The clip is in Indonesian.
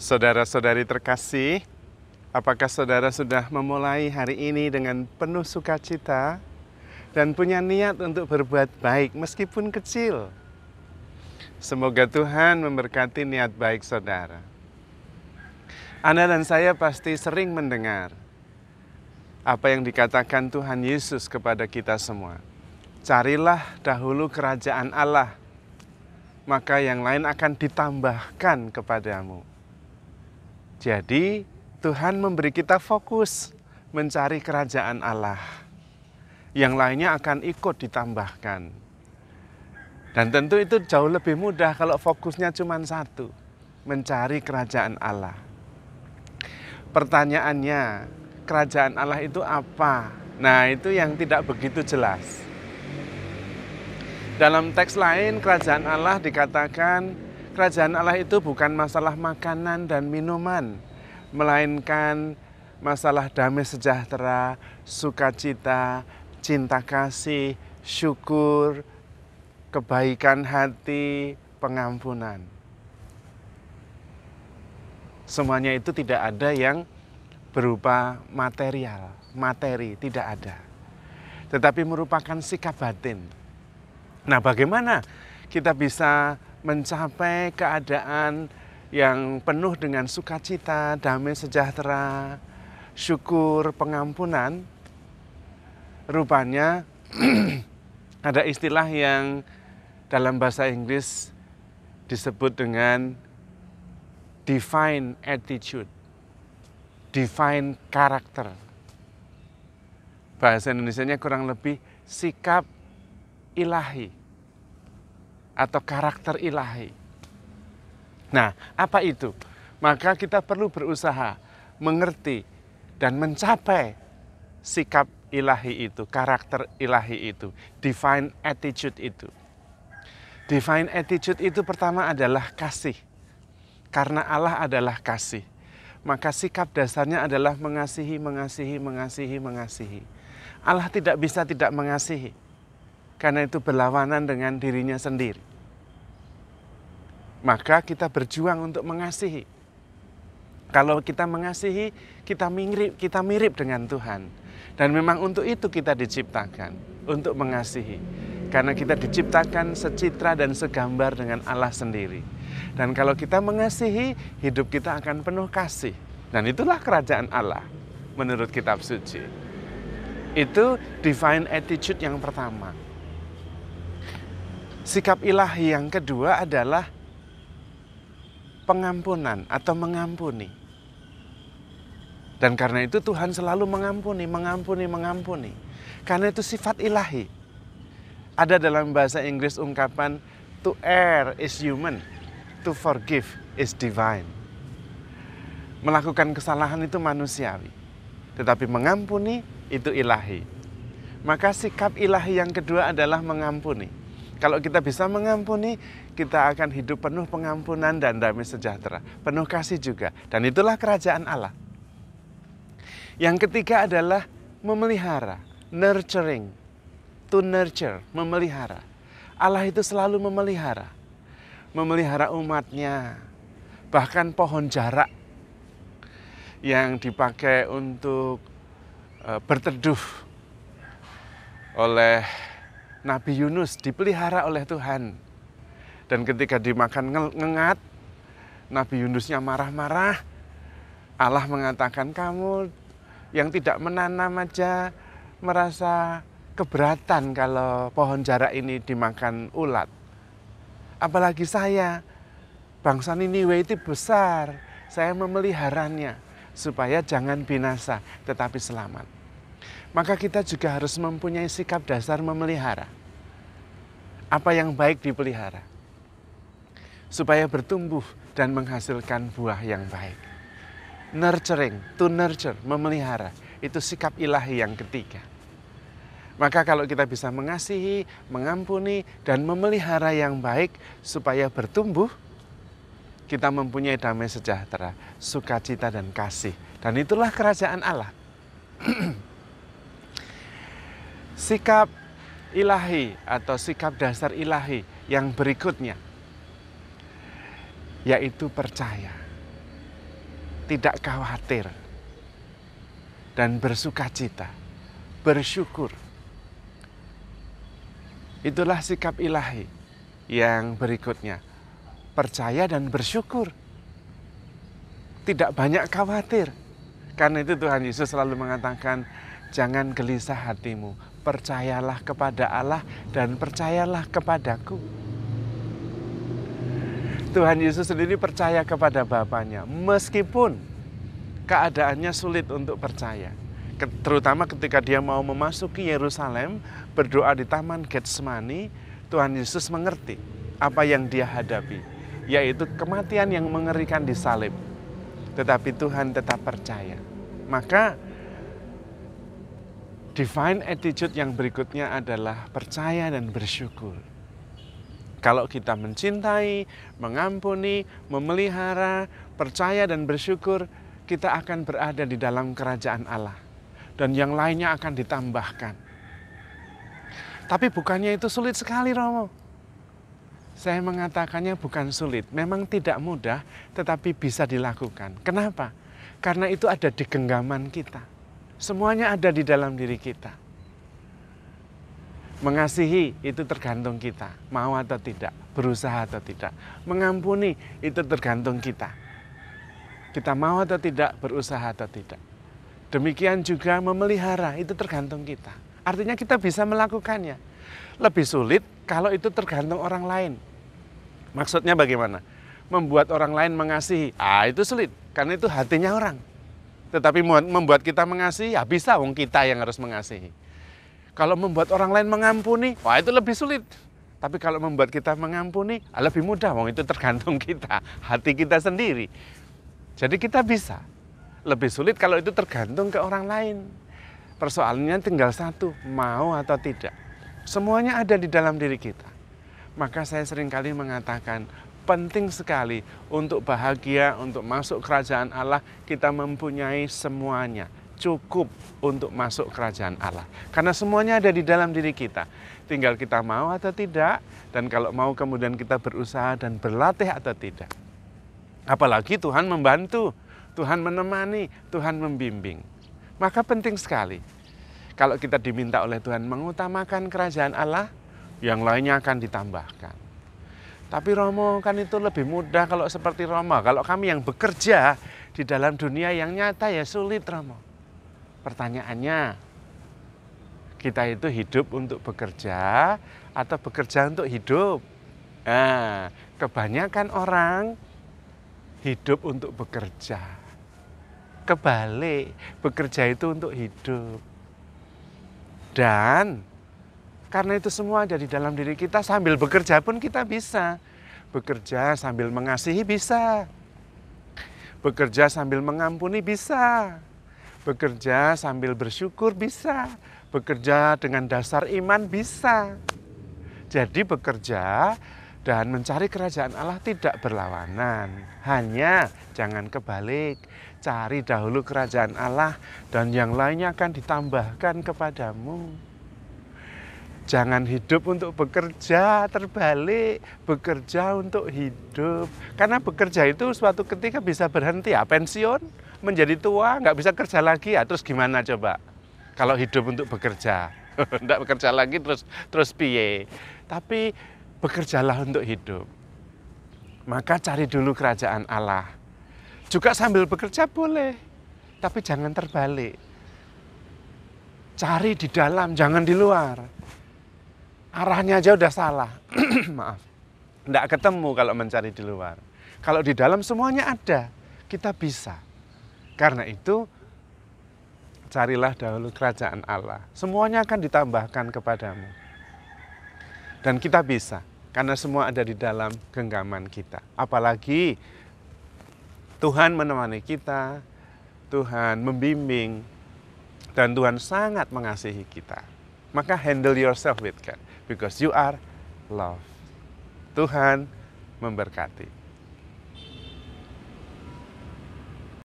Saudara-saudari terkasih, apakah saudara sudah memulai hari ini dengan penuh sukacita dan punya niat untuk berbuat baik meskipun kecil? Semoga Tuhan memberkati niat baik saudara. Anda dan saya pasti sering mendengar apa yang dikatakan Tuhan Yesus kepada kita semua. Carilah dahulu kerajaan Allah, maka yang lain akan ditambahkan kepadamu. Jadi Tuhan memberi kita fokus mencari kerajaan Allah. Yang lainnya akan ikut ditambahkan. Dan tentu itu jauh lebih mudah kalau fokusnya cuma satu, mencari kerajaan Allah. Pertanyaannya, kerajaan Allah itu apa? Nah, itu yang tidak begitu jelas. Dalam teks lain, kerajaan Allah dikatakan kerajaan Allah itu bukan masalah makanan dan minuman, melainkan masalah damai sejahtera, sukacita, cinta kasih, syukur, kebaikan hati, pengampunan. Semuanya itu tidak ada yang berupa material, materi, tidak ada. Tetapi merupakan sikap batin. Nah, bagaimana kita bisa mencapai keadaan yang penuh dengan sukacita, damai sejahtera, syukur, pengampunan? Rupanya ada istilah yang dalam bahasa Inggris disebut dengan divine attitude, divine character. Bahasa Indonesianya kurang lebih sikap ilahi atau karakter ilahi. Nah, apa itu? Maka kita perlu berusaha mengerti dan mencapai sikap ilahi itu, karakter ilahi itu, divine attitude itu. Divine attitude itu pertama adalah kasih. Karena Allah adalah kasih, maka sikap dasarnya adalah mengasihi, mengasihi, mengasihi, mengasihi. Allah tidak bisa tidak mengasihi, karena itu berlawanan dengan dirinya sendiri. Maka kita berjuang untuk mengasihi. Kalau kita mengasihi, kita mirip dengan Tuhan. Dan memang untuk itu kita diciptakan, untuk mengasihi. Karena kita diciptakan secitra dan segambar dengan Allah sendiri. Dan kalau kita mengasihi, hidup kita akan penuh kasih. Dan itulah kerajaan Allah menurut kitab suci. Itu divine attitude yang pertama. Sikap ilahi yang kedua adalah pengampunan atau mengampuni. Dan karena itu Tuhan selalu mengampuni, mengampuni, mengampuni. Karena itu sifat ilahi. Ada dalam bahasa Inggris ungkapan, to err is human, to forgive is divine. Melakukan kesalahan itu manusiawi, tetapi mengampuni itu ilahi. Maka sikap ilahi yang kedua adalah mengampuni. Kalau kita bisa mengampuni, kita akan hidup penuh pengampunan dan damai sejahtera. Penuh kasih juga. Dan itulah kerajaan Allah. Yang ketiga adalah memelihara, nurturing, to nurture, memelihara. Allah itu selalu memelihara. Memelihara umatnya. Bahkan pohon jarak yang dipakai untuk berteduh oleh Nabi Yunus dipelihara oleh Tuhan. Dan ketika dimakan ngengat, Nabi Yunusnya marah-marah. Allah mengatakan, kamu yang tidak menanam aja merasa keberatan kalau pohon jarak ini dimakan ulat. Apalagi saya, bangsa Niniwe itu besar, saya memeliharanya supaya jangan binasa tetapi selamat. Maka kita juga harus mempunyai sikap dasar memelihara. Apa yang baik dipelihara, supaya bertumbuh dan menghasilkan buah yang baik. Nurturing, to nurture, memelihara, itu sikap ilahi yang ketiga. Maka kalau kita bisa mengasihi, mengampuni, dan memelihara yang baik supaya bertumbuh, kita mempunyai damai sejahtera, sukacita dan kasih. Dan itulah kerajaan Allah. Sikap ilahi atau sikap dasar ilahi yang berikutnya, yaitu percaya. tidak khawatir, dan bersukacita, bersyukur. Itulah sikap ilahi yang berikutnya, percaya dan bersyukur. Tidak banyak khawatir. Karena itu Tuhan Yesus selalu mengatakan, jangan gelisah hatimu, percayalah kepada Allah dan percayalah kepadaku. Tuhan Yesus sendiri percaya kepada Bapaknya, meskipun keadaannya sulit untuk percaya. Terutama ketika dia mau memasuki Yerusalem, berdoa di Taman Getsemani, Tuhan Yesus mengerti apa yang dia hadapi, yaitu kematian yang mengerikan di salib. Tetapi Tuhan tetap percaya. Maka divine attitude yang berikutnya adalah percaya dan bersyukur. Kalau kita mencintai, mengampuni, memelihara, percaya dan bersyukur, kita akan berada di dalam kerajaan Allah. Dan yang lainnya akan ditambahkan. Tapi bukannya itu sulit sekali, Romo. Saya mengatakannya bukan sulit, memang tidak mudah, tetapi bisa dilakukan. Kenapa? Karena itu ada di genggaman kita. Semuanya ada di dalam diri kita. Mengasihi itu tergantung kita, mau atau tidak, berusaha atau tidak. Mengampuni itu tergantung kita. Kita mau atau tidak, berusaha atau tidak. Demikian juga memelihara itu tergantung kita. Artinya kita bisa melakukannya. Lebih sulit kalau itu tergantung orang lain. Maksudnya bagaimana? Membuat orang lain mengasihi, itu sulit. Karena itu hatinya orang. Tetapi membuat kita mengasihi, bisa wong kita yang harus mengasihi. Kalau membuat orang lain mengampuni, itu lebih sulit. Tapi kalau membuat kita mengampuni, lebih mudah, wong itu tergantung kita, hati kita sendiri. Jadi kita bisa. Lebih sulit kalau itu tergantung ke orang lain. Persoalannya tinggal satu, mau atau tidak. Semuanya ada di dalam diri kita. Maka saya seringkali mengatakan, penting sekali untuk bahagia, untuk masuk kerajaan Allah, kita mempunyai semuanya. Cukup untuk masuk kerajaan Allah. Karena semuanya ada di dalam diri kita. Tinggal kita mau atau tidak, dan kalau mau kemudian kita berusaha dan berlatih atau tidak. Apalagi Tuhan membantu, Tuhan menemani, Tuhan membimbing. Maka penting sekali. Kalau kita diminta oleh Tuhan mengutamakan kerajaan Allah, yang lainnya akan ditambahkan. Tapi Romo, kan itu lebih mudah kalau seperti Romo. Kalau kami yang bekerja di dalam dunia yang nyata ya sulit, Romo. Pertanyaannya, kita itu hidup untuk bekerja atau bekerja untuk hidup? Nah, kebanyakan orang hidup untuk bekerja. Kebalik, bekerja itu untuk hidup. Dan karena itu semua ada di dalam diri kita, sambil bekerja pun kita bisa. Bekerja sambil mengasihi bisa. Bekerja sambil mengampuni bisa. Bekerja sambil bersyukur bisa. Bekerja dengan dasar iman bisa. Jadi bekerja dan mencari kerajaan Allah tidak berlawanan. Hanya jangan kebalik. Cari dahulu kerajaan Allah dan yang lainnya akan ditambahkan kepadamu. Jangan hidup untuk bekerja, terbalik. Bekerja untuk hidup. Karena bekerja itu suatu ketika bisa berhenti, pensiun, menjadi tua, nggak bisa kerja lagi, terus gimana coba? Kalau hidup untuk bekerja, nggak bekerja lagi terus piye. Tapi bekerjalah untuk hidup. Maka cari dulu kerajaan Allah. Juga sambil bekerja boleh, tapi jangan terbalik. Cari di dalam, jangan di luar. Arahnya aja udah salah. Maaf. Nggak ketemu kalau mencari di luar. Kalau di dalam semuanya ada, kita bisa. Karena itu, carilah dahulu kerajaan Allah. Semuanya akan ditambahkan kepadamu. Dan kita bisa, karena semua ada di dalam genggaman kita. Apalagi Tuhan menemani kita, Tuhan membimbing, dan Tuhan sangat mengasihi kita. Maka handle yourself with God, because you are loved. Tuhan memberkati.